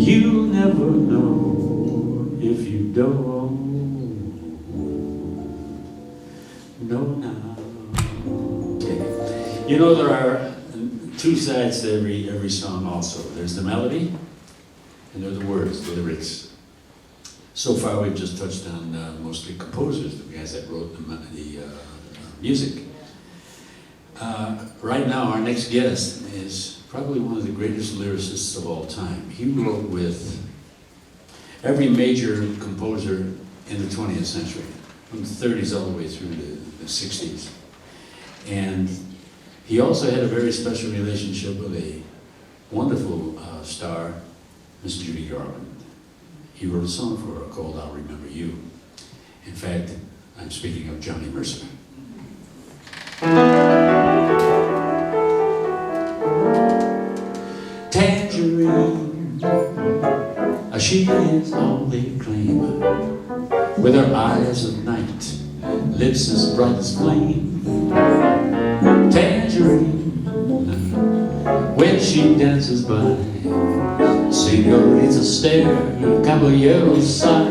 you'll never know if you don't know now. Okay. You know, there are two sides to every song also. There's the melody and there are the words, the lyrics. So far we've just touched on mostly composers, the guys that wrote the music. Right now our next guest is probably one of the greatest lyricists of all time. He wrote with every major composer in the 20th century, from the 30s all the way through the 60s. And he also had a very special relationship with a wonderful star, Miss Judy Roberts. He wrote a song for her called I'll Remember You. In fact, I'm speaking of Johnny Mercer. Tangerine, she is all they claim, with her eyes of night, lips as bright as flame. Tangerine, when she dances by, señoritas stare, caballeros sigh,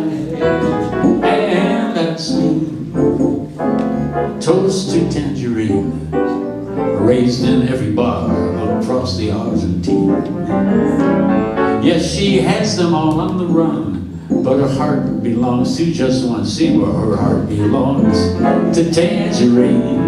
and I sing toast to Tangerine, raised in every bar across the Argentine. Yes, she has them all on the run, but her heart belongs to just one. See where her heart belongs, to Tangerine.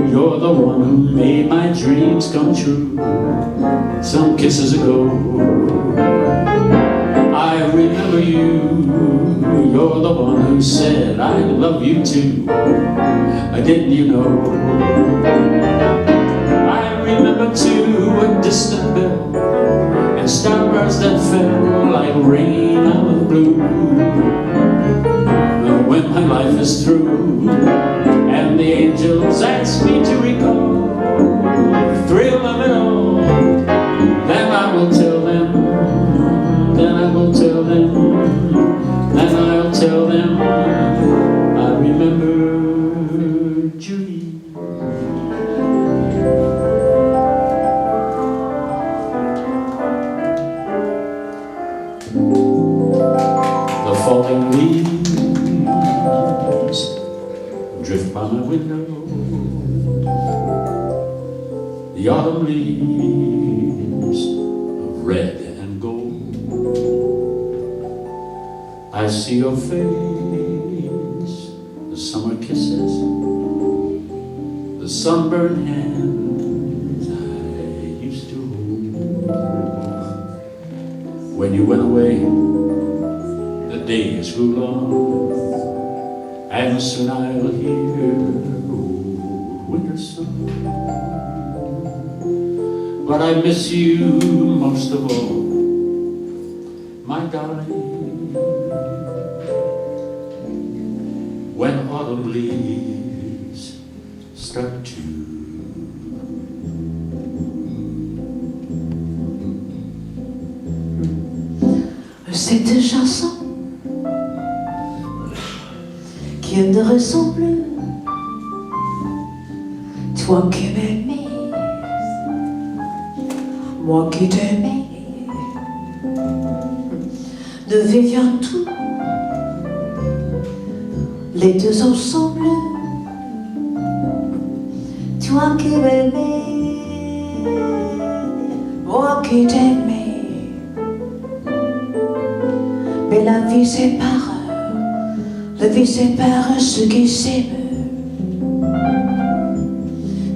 You're the one who made my dreams come true some kisses ago. I remember you. You're the one who said I love you too. Didn't you know? I remember too a distant bell and stars that fell like rain out of the blue. When my life is through and the angels ask me to recall the thrill of it all, then I will tell them, then I will tell them, then I'll tell them I remember Judy. The falling leaves drift by my window, the autumn leaves of red and gold. I see your face, the summer kisses, the sunburned hands I used to hold. When you went away, the days grew long, and soon I'll hear old winter song. But I miss you most of all, my darling, when autumn leaves start to. Cette chanson qui ne ressemble, toi qui m'aimais, moi qui t'aimais, nous vivions tous les deux ensemble, toi qui m'aimais, moi qui t'aimais. Mais la vie sépare ceux qui s'aiment.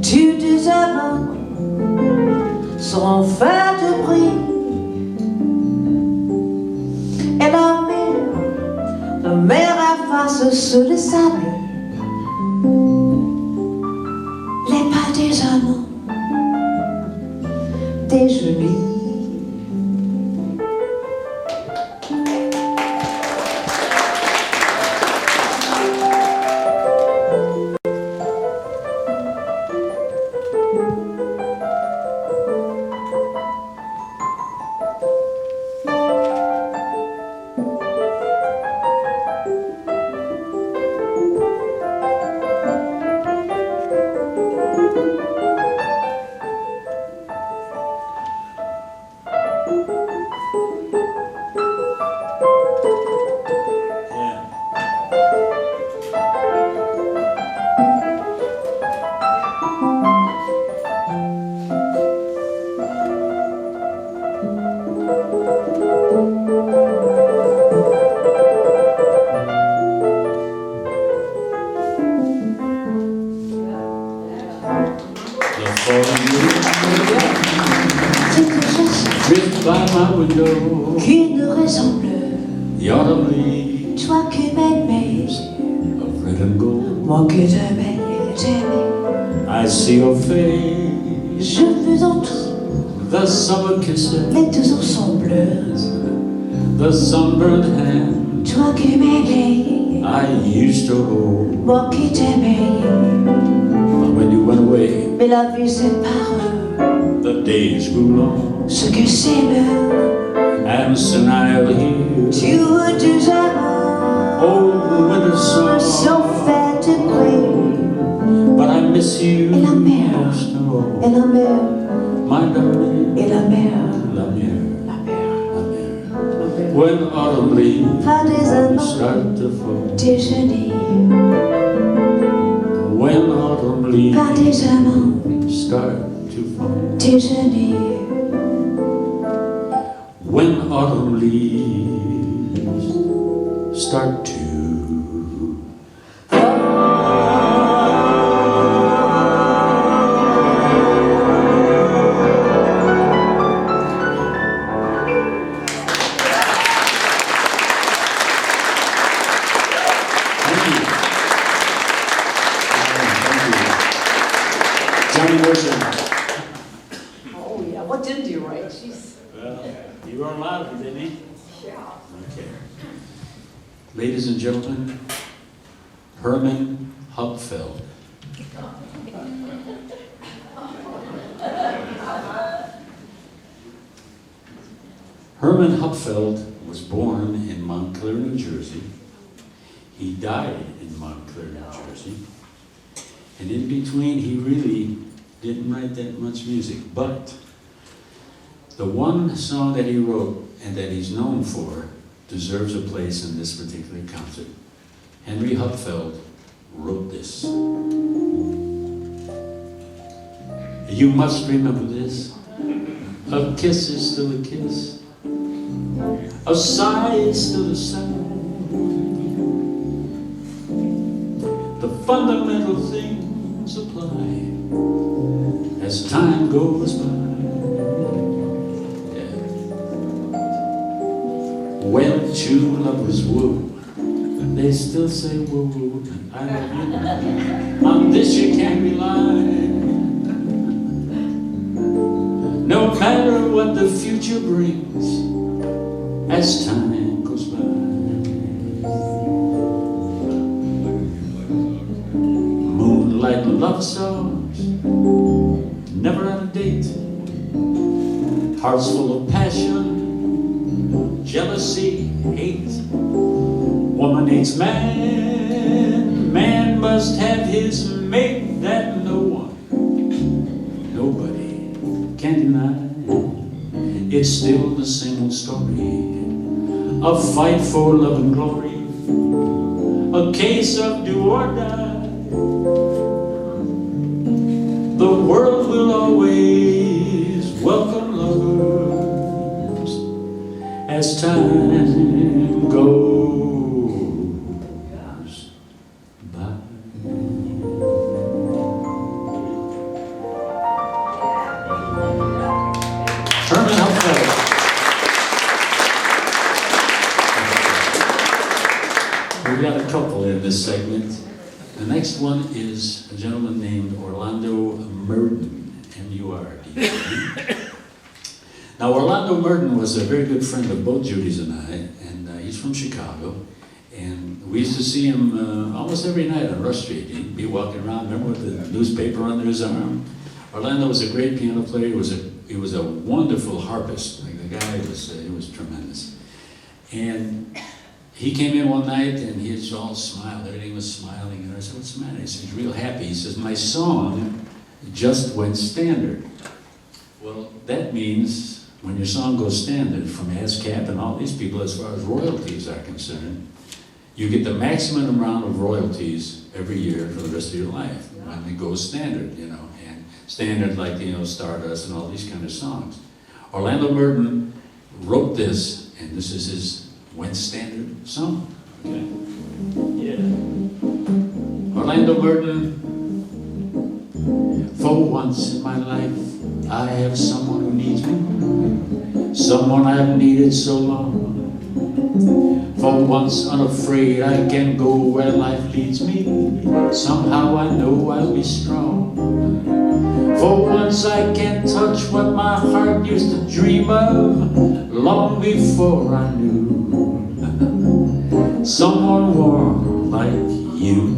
Tu des amants seront faits de bruit, et la mer passe sous le sable, les pas des amants dégelés. Drift by my window, Qui ne ressemble, the autumn leaves toi qui m'aimais, of red and gold. moi qui t'aimais, t'aimais. I see your face, Je veux en tout, the summer kisses, mais toujours sembleux. the sunburned hand Toi qui m'aimais, I used to hold. moi qui t'aimais. But when you went away, Mais la vie sépare the days grew long, ceux qui s'aiment. and soon I'll hear Tu veux tes amants old winter sans song. faire de bruit. But I miss you Et la mer, most of all, et la mer, my darling, et la mer, la mer, la mer, la mer. la mer. When autumn leaves Pas des amants start to fall, déjeuner, when autumn pas leaves des amants start to fall, déjeuner. when autumn leaves start to Thank you. Johnny Wilson. Oh, yeah. What didn't you write? Jeez. Well, you wrote a lot of it, didn't you? Yeah. Okay. Ladies and gentlemen, Herman Hupfeld. Herman Hupfeld was born in Montclair, New Jersey. He died in Montclair, New Jersey. And in between, he really didn't write that much music. But the one song that he wrote and that he's known for deserves a place in this particular concert. Henry Hupfeld wrote this. You must remember this. A kiss is still a kiss. A sigh is still a sigh. The fundamental things apply as time goes by. Yeah. When two lovers woo, they still say woo woo, I love you. On this you can rely. No matter what the future brings, as time goes by. Moonlight love songs, never out of date. Hearts full of passion, jealousy, hate. Woman hates man, man must have his mate. That no one, nobody can deny. It's still the same old story. A fight for love and glory, a case of do or die. The world will always welcome lovers as time goes by. Herman Hupfeld. We got a couple segment. The next one is a gentleman named Orlando Murden, M-U-R-D. Now, Orlando Murden was a very good friend of both Judy's and I, and he's from Chicago. And we used to see him almost every night on Rush Street. He'd be walking around, remember, with the newspaper under his arm? Orlando was a great piano player. He was a wonderful harpist. Like, the guy was tremendous. And he came in one night and he was all smiled. Everything was smiling. And I said, "What's the matter?" He said, "He's real happy." He says, "My song just went standard." Well, that means when your song goes standard from ASCAP and all these people, as far as royalties are concerned, you get the maximum amount of royalties every year for the rest of your life when it goes standard, you know, and standard like, you know, Stardust and all these kind of songs. Orlando Murden wrote this, and this is his went standard song. Okay? Yeah. Orlando Murden. For once in my life, I have someone who needs me, someone I've needed so long. For once unafraid, I can go where life leads me. Somehow I know I'll be strong. For once I can touch what my heart used to dream of long before I knew. Someone warm like you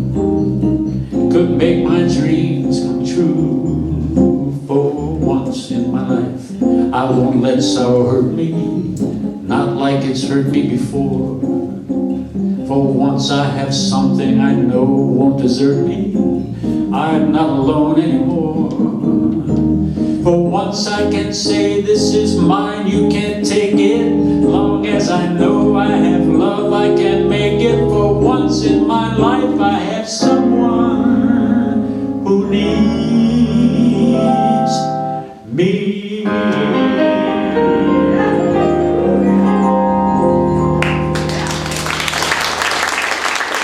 could make my dreams come true. For once in my life, I won't let sorrow hurt me, not like it's hurt me before. For once I have something I know won't desert me. I'm not alone anymore. For once I can say this is mine, you can't take it. Long as I know I have love, I can make it. For once in my life I have someone who needs me.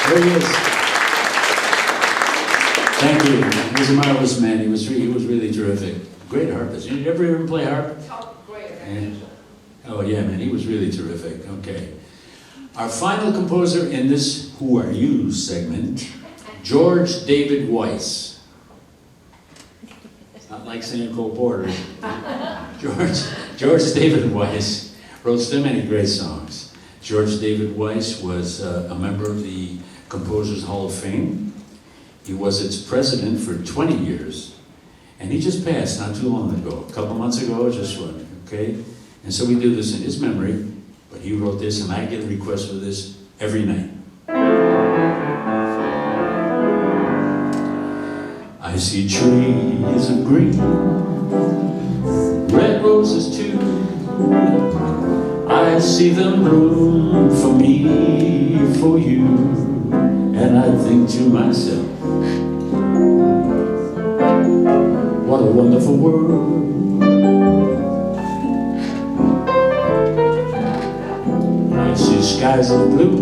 There he is. Thank you. He was a marvelous man. He was really terrific. Great harpist. Did you ever hear him play harp? Oh, great. Yeah. Oh yeah, man, he was really terrific. Okay. Our final composer in this Who Are You segment, George David Weiss. It's not like saying Cole Porter. George David Weiss wrote so many great songs. George David Weiss was a member of the Composers Hall of Fame. He was its president for 20 years. And he just passed not too long ago, a couple months ago, just one, okay? And so we do this in his memory, but he wrote this, and I get a request for this every night. I see trees of green, red roses too. I see them bloom for me, for you, and I think to myself, what a wonderful world. I see skies of blue,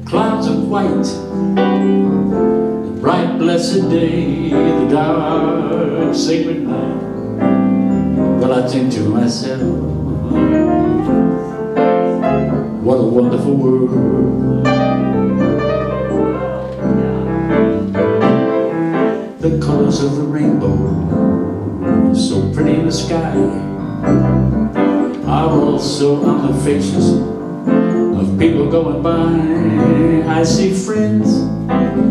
clouds of white, the bright blessed day, the dark sacred night. But I think to myself, what a wonderful world. The colors of the rainbow, so pretty in the sky, are also on the faces of people going by. I see friends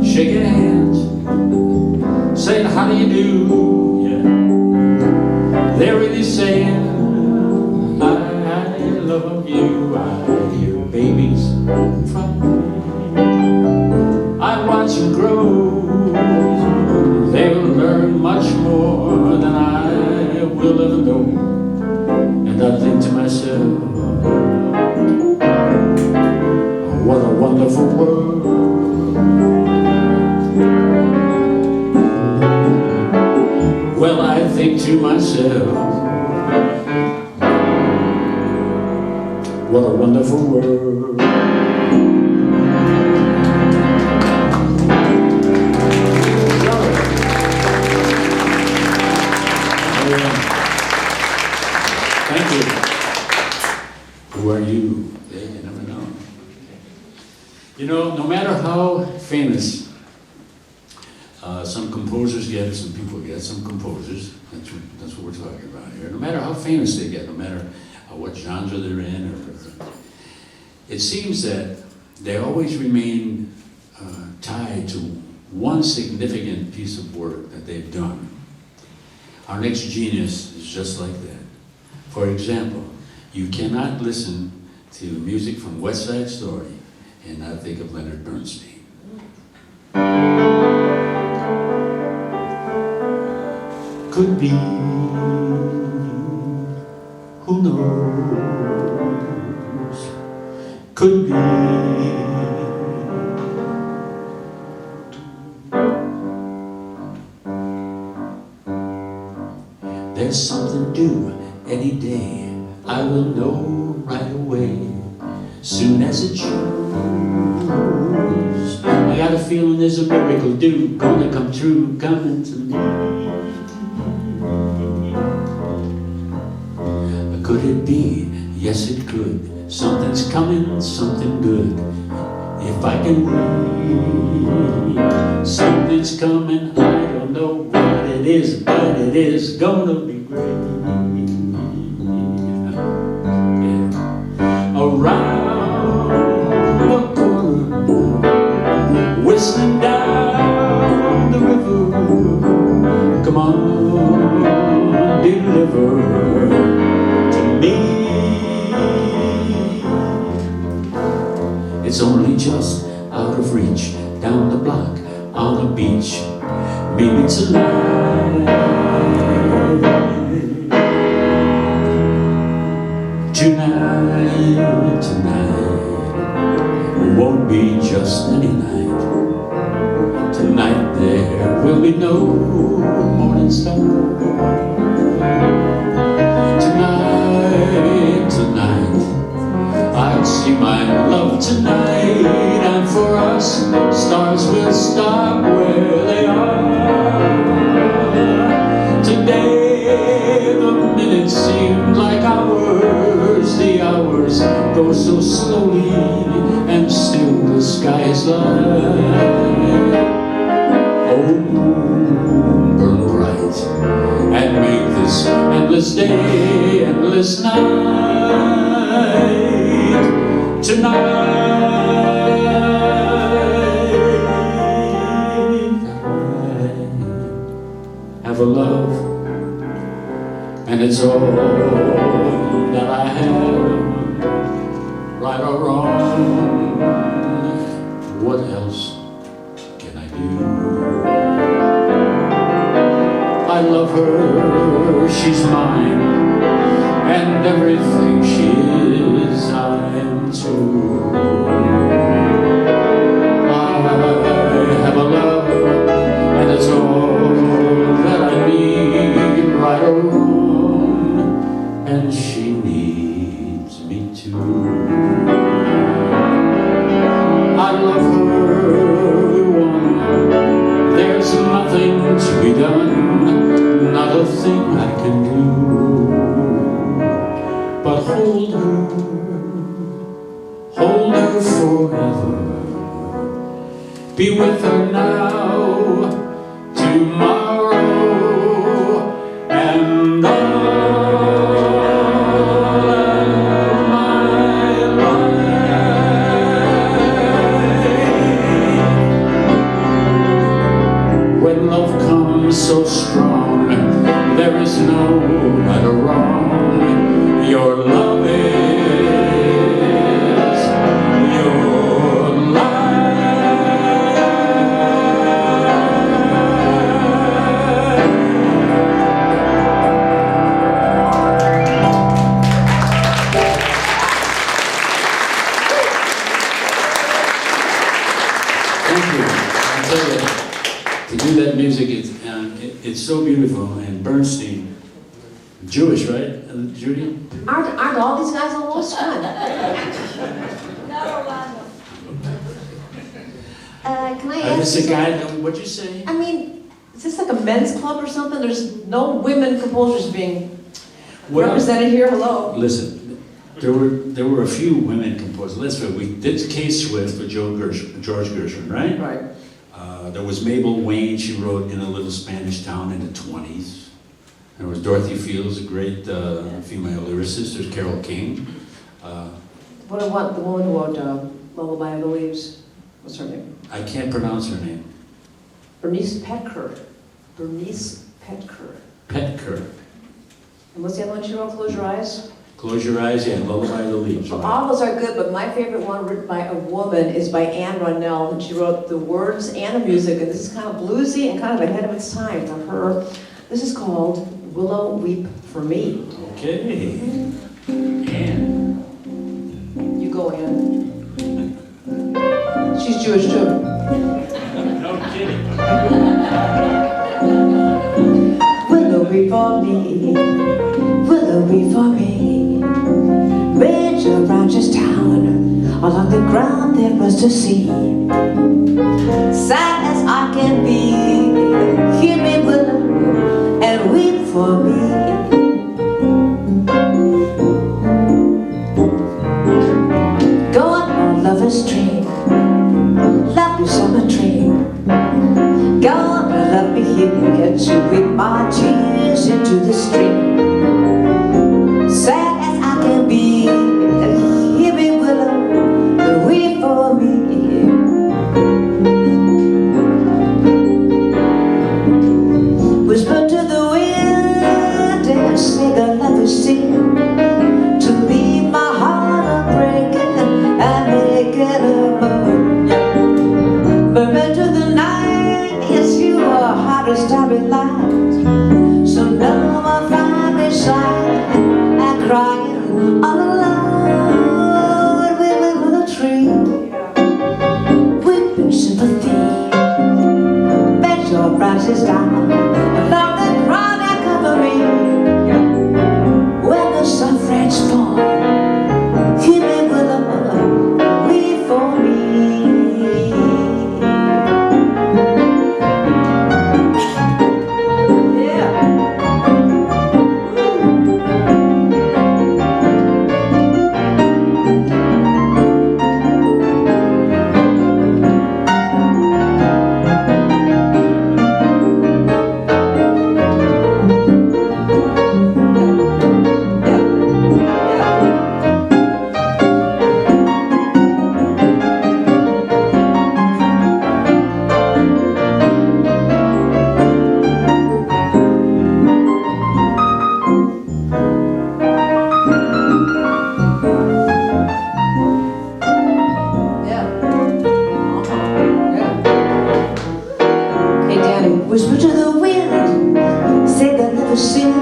shaking hands, saying, "How do you do?" Yeah. They're really saying, I love you. I hear babies cry. I watch them grow. They will learn much more than I will ever know. And I think to myself, what a wonderful world. Well, I think to myself, what a wonderful world. Thank you. Who are you? Yeah, you never know. You know, no matter how famous some composers get, some people get, some composers, that's what we're talking about here, no matter how famous they get, no matter what genre they're in, it seems that they always remain tied to one significant piece of work that they've done. Our next genius is just like that. For example, you cannot listen to music from West Side Story and not think of Leonard Bernstein. Could be, who knows? Could be. There's something due any day. I will know right away, soon as it shows. I got a feeling there's a miracle due, gonna come true, coming to me. Could it be? Yes, it could. Something's coming, something good. If I can wait, something's coming. I don't know what it is, but it is gonna be great. Yeah. Around the corner, whistling down the river. Come on, deliver to me. It's only just out of reach, down the block, on the beach. Maybe tonight, tonight won't be just any night. Tonight there will be no morning star. Tonight, I'd see my love tonight, and for us, stars will stop where they are. Today, the minutes seem like hours, the hours go so slowly, and still the sky is light. Oh, burn bright, and make this endless day, endless night, tonight. I have a love, and it's all that I have, right or wrong. What else can I do? I love her, she's mine, and everything she is, I am too. I have a love, and it's all that I need, right or wrong, and she needs me too. I love her, one, there's nothing to be done, not a thing I can do, but hold her forever, be with her now, tomorrow, and all my life. When love comes so strong, there is no right or wrong. Your love is your life. Thank you. I tell you, to do that music, it's so beautiful. And Bernstein, Jewish, right, Judy? Aren't all these guys almost? Come on. Can I This ask a you guy, something? what'd you say? I mean, is this like a men's club or something? There's no women composers being Well, represented here. Hello. listen, There were a few women composers. Let's say we did Kay Swift for George Gershwin, right? Right. There was Mabel Wayne. She wrote In a Little Spanish Town in the 20s. There was Dorothy Fields, a great female lyricist. There's Carole King. What about the woman who wrote Lullaby of the Leaves? What's her name? I can't pronounce her name. Bernice Petker. Bernice Petker. Petker. And what's the other one she wrote? Close Your Eyes? Close Your Eyes, yeah, and Lullaby of the Leaves. Well, Right? all those are good, but my favorite one written by a woman is by Anne Rundell, and she wrote the words and the music, and this is kind of bluesy and kind of ahead of its time for her. This is called Willow Weep for Me. Okay. And You go, Anne. She's Jewish too. no kidding. Willow weep for me, willow weep for me. Range around this town, along the ground there was to see. Sad as I can be, hear me willow and weep for me. Go on, lover's tree, lovely summer tree. Go on, let me hear to weep my tears into the stream. Sad as I can be, hear me willow, and weep for me. Whisper to the wind and sing a lovely sing, to leave my heart a-breaking and make it a murmur to the night. Yes, you are hard as starry light. So now I find me sighing and crying all alone with a tree, weeping sympathy. Bet your branches down along the ground that cover me. When the sun rains fall, hear me willow, weep for me. Whisper to the wind, say that never sin,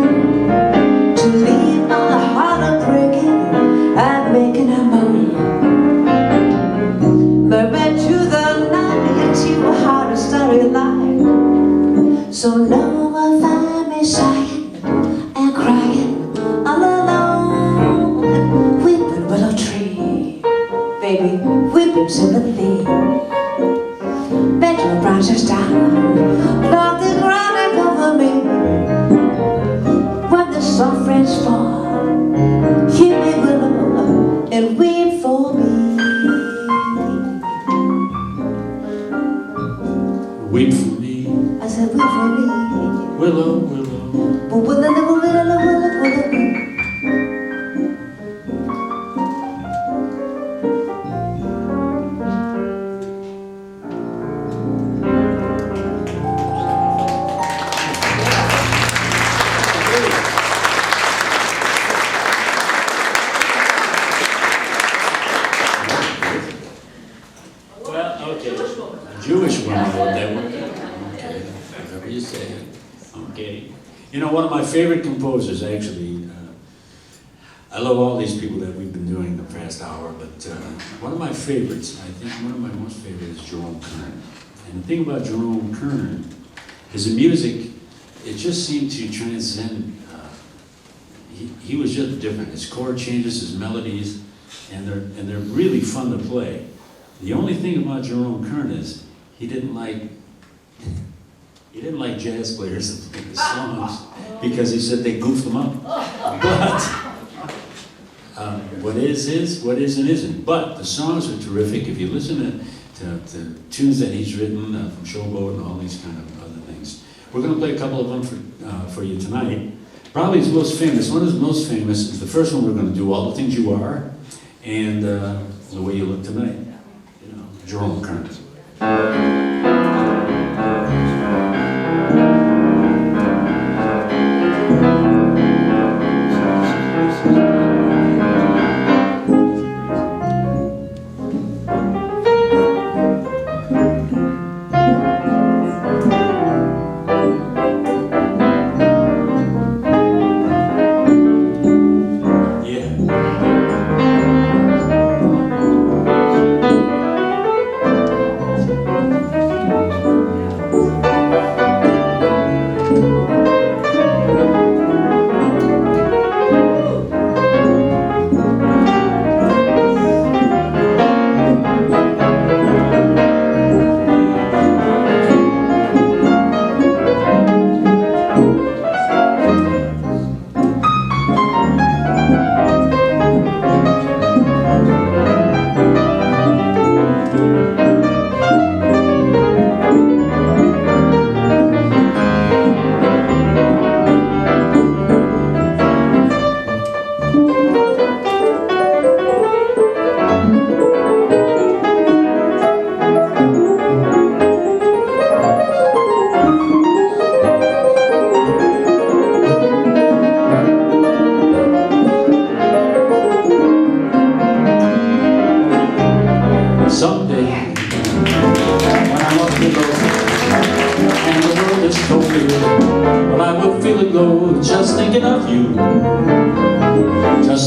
to leave my heart a-breaking and making a moan. Murmur to the night, you were hard as starry light. So now I find me sighing and crying all alone, weeping willow tree, baby, weeping sympathy. Bet your branches down, love the ground and cover me. When the soft rains fall, hear me willow and weep for me. Weep for me, I said weep for me. willow, willow. Willow, willow, willow, willow, willow. Well, okay. A Jewish woman wrote that one. Okay, whatever you say. Okay. You know, one of my favorite composers, actually, I love all these people that we've been doing the past hour, but one of my favorites, I think one of my most favorites is Jerome Kern. And the thing about Jerome Kern is the music, it just seemed to transcend, he was just different. His chord changes, his melodies, and they're really fun to play. The only thing about Jerome Kern is he didn't like jazz players to play his songs because he said they goofed them up. But What is, what isn't. But the songs are terrific. If you listen to tunes that he's written from Showboat and all these kind of other things. We're going to play a couple of them for you tonight. Probably his most famous, one of his most famous is the first one we're going to do, All the Things You Are, and The Way You Look Tonight. You know, Jerome Kern.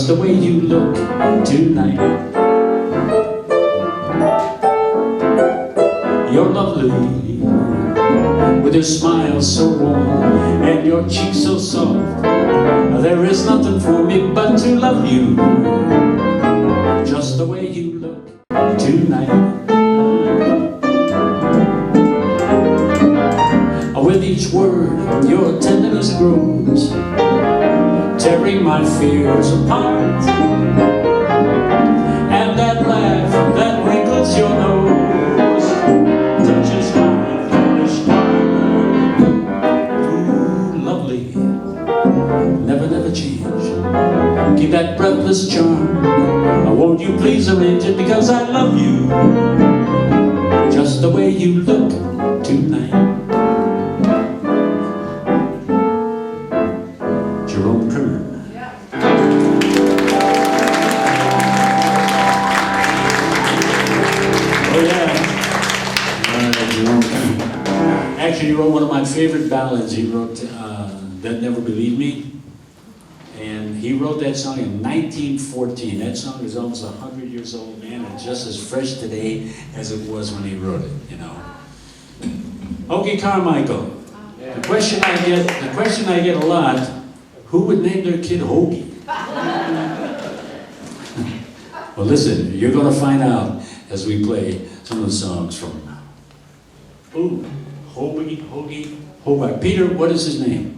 The way you look tonight, you're lovely, with your smile so warm and your cheeks so soft. There is nothing for me but to love you, just the way you look tonight. With each word your tenderness grows, tearing my fears apart. And that laugh that wrinkles your nose touches my foolish heart. Ooh, lovely, never change. Keep that breathless charm. Won't you please arrange it, because I love you just the way you look tonight. Jerome Kern. Oh yeah. Jerome Kern. Actually, he wrote one of my favorite ballads. He wrote That Never Believed Me. And he wrote that song in 1914. That song is almost 100 years old, man. It's just as fresh today as it was when he wrote it, you know. Okay, Carmichael. The question I get a lot, who would name their kid Hoagie? Well, listen, you're going to find out as we play some of the songs from Hobart. Peter, what is his name?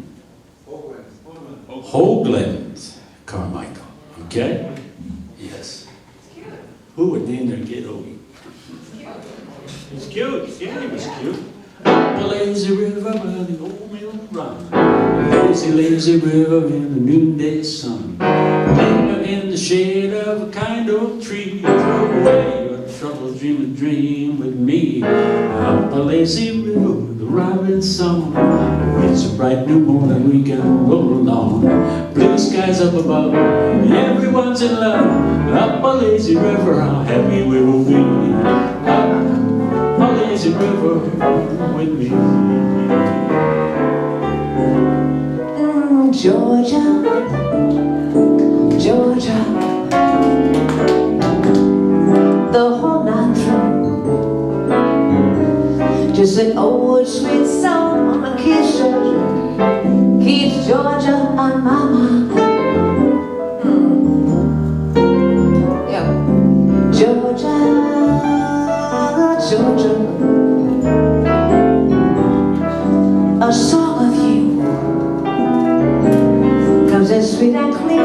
Hoagland Carmichael. Okay? Yes. Who would name their kid Hoagie? He's cute. Yeah, he was cute. The lazy river by the old mill run. Lazy river in the noonday sun. Linger in the shade of a kind old tree. Throw away your troubles, dream a dream with me. Up a lazy river with a robin song. It's a bright new morning, we can roll along. Blue skies up above, everyone's in love. Up a lazy river, how happy we will be. Up a lazy river with me. Georgia, Georgia, the whole night through, just an old sweet song keeps Georgia on my mind. Yeah, Georgia, Georgia, a song of you comes as sweet and clear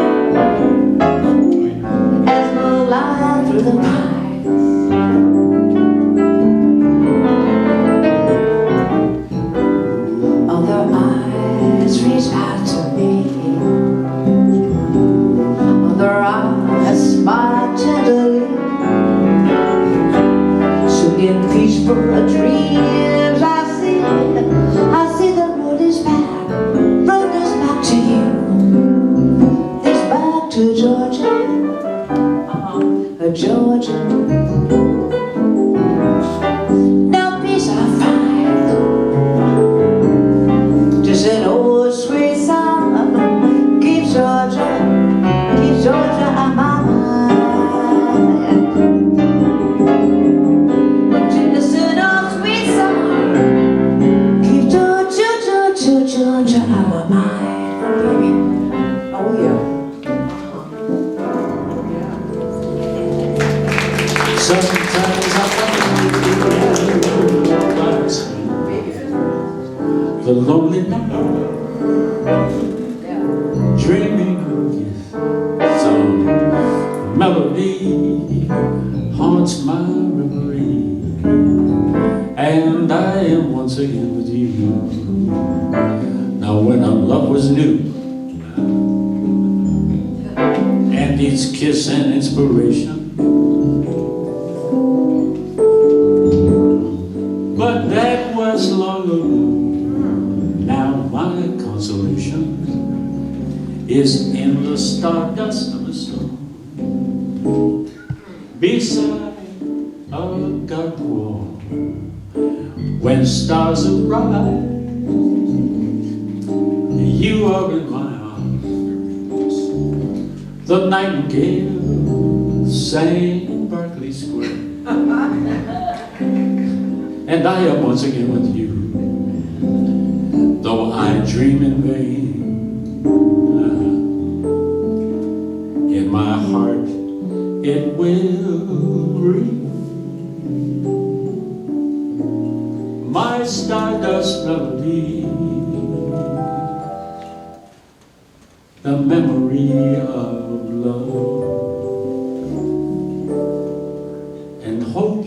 through the pines. Other eyes reach out to me. Other eyes smile tenderly. So in peaceful dreams I see the road is back to you. It's back to Georgia, Georgia. No peace I find, just an old sweet song. Keep Georgia on my mind. Just an old sweet song. Keep Georgia on my mind, baby. Oh yeah. Sometimes I wonder the lonely night, dreaming of some melody haunts my memory, and I am once again with you. Now when our love was new and needs kiss and inspiration, but that was long ago. Now my consolation is in the stardust of a song beside a garden wall. When stars arise, you are in my arms. The nightingale sang in Berkeley Square, and I am once again with you, though I dream in vain. In my heart it will ring, my stardust melody, the memory of love and hope